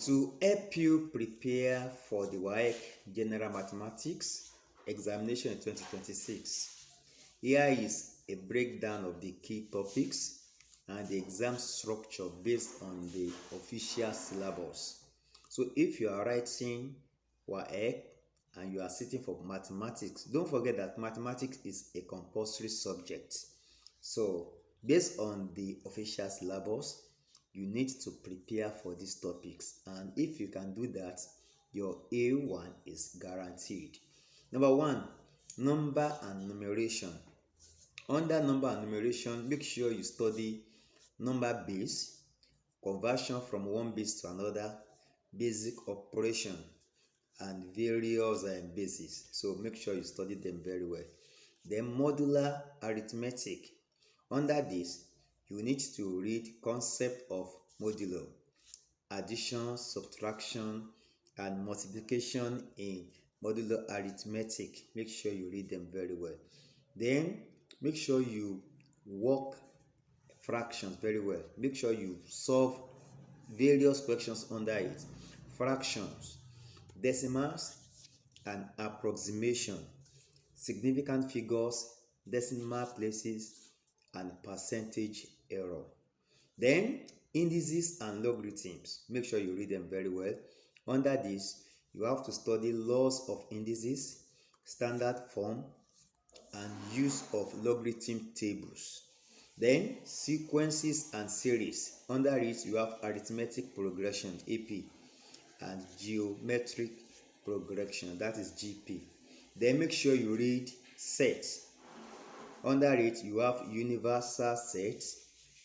To help you prepare for the Waec General Mathematics examination in 2026, here is a breakdown of the key topics and the exam structure based on the official syllabus. So if you are writing Waec and you are sitting for mathematics, don't forget that mathematics is a compulsory subject. So based on the official syllabus, you need to prepare for these topics, and if you can do that, your A1 is guaranteed. Number 1, number and numeration. Under number and numeration, make sure you study number base, conversion from one base to another, basic operation, and various bases. So make sure you study them very well. Then modular arithmetic. Under this, you need to read concept of modulo, addition, subtraction, and multiplication in modular arithmetic. Make sure you read them very well. Then make sure you work fractions very well. Make sure you solve various questions under it. Fractions, decimals, and approximation, significant figures, decimal places, and percentage error. Then indices and logarithms. Make sure you read them very well. Under this, you have to study laws of indices, standard form, and use of logarithm tables. Then sequences and series. Under it, you have arithmetic progression, AP, and geometric progression, that is GP. Then make sure you read sets. Under it, you have universal sets,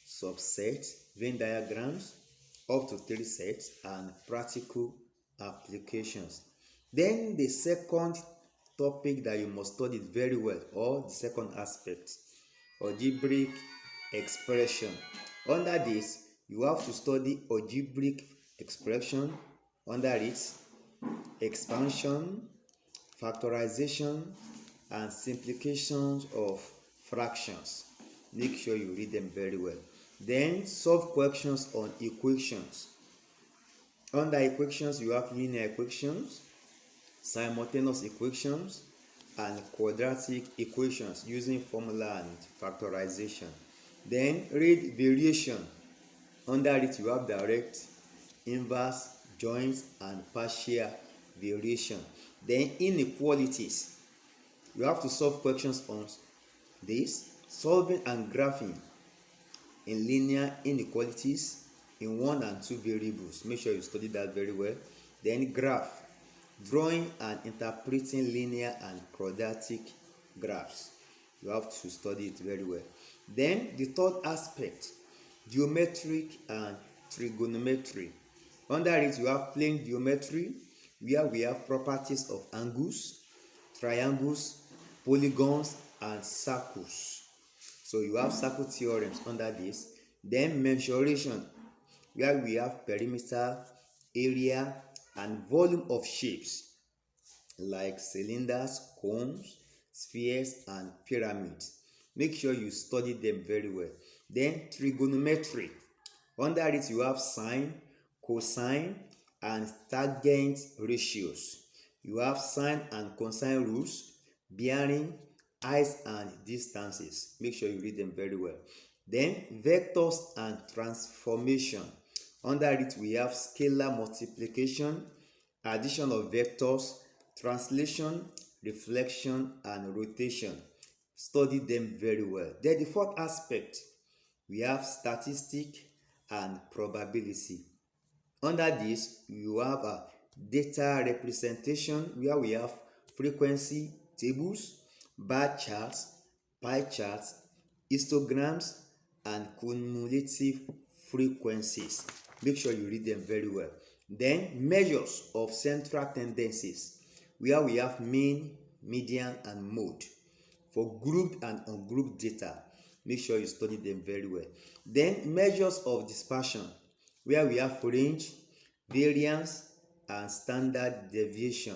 subsets, Venn diagrams, up to 3 sets, and practical applications. Then the second topic that you must study very well, or the second aspect, algebraic expression. Under this, you have to study algebraic expression. Under it, expansion, factorization, and simplifications of fractions. Make sure you read them very well. Then solve questions on equations. Under equations, you have linear equations, simultaneous equations, and quadratic equations using formula and factorization. Then read variation. Under it, you have direct, inverse, joint, and partial variation. Then inequalities. You have to solve questions on this, solving and graphing in linear inequalities in 1 and 2 variables. Make sure you study that very well. Then graph, drawing and interpreting linear and quadratic graphs. You have to study it very well. Then the third aspect, geometric and trigonometry. Under it, you have plane geometry, where we have properties of angles, triangles, polygons, and circles. So you have circle theorems under this. Then mensuration, where we have perimeter, area, and volume of shapes like cylinders, cones, spheres, and pyramids. Make sure you study them very well. Then trigonometry. Under it, you have sine, cosine, and tangent ratios. You have sine and cosine rules, bearing, heights, and distances. Make sure you read them very well. Then vectors and transformation. Under it, we have scalar multiplication, addition of vectors, translation, reflection, and rotation. Study them very well. Then the fourth aspect, we have statistic and probability. Under this, you have a data representation, where we have frequency tables, bar charts, pie charts, histograms, and cumulative frequencies. Make sure you read them very well. Then measures of central tendencies, where we have mean, median, and mode for grouped and ungrouped data. Make sure you study them very well. Then measures of dispersion, where we have range, variance, and standard deviation.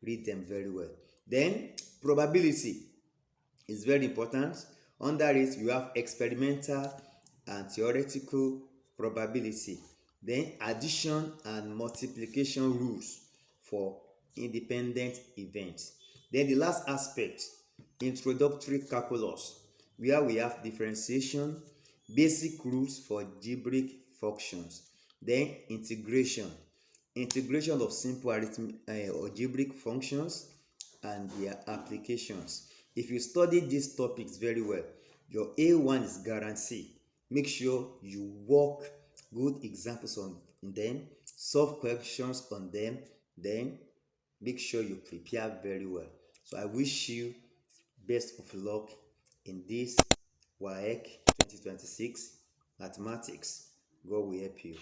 Read them very well. Then probability is very important. Under it, you have experimental and theoretical probability. then addition and multiplication rules for independent events. Then the last aspect, introductory calculus, where we have differentiation, basic rules for algebraic functions, then integration of simple algebraic functions and their applications. If you study these topics very well, your A1 is guaranteed. Make sure you work good examples on them, solve questions on them, then make sure you prepare very well. So I wish you best of luck in this Waec 2026 mathematics. God will help you.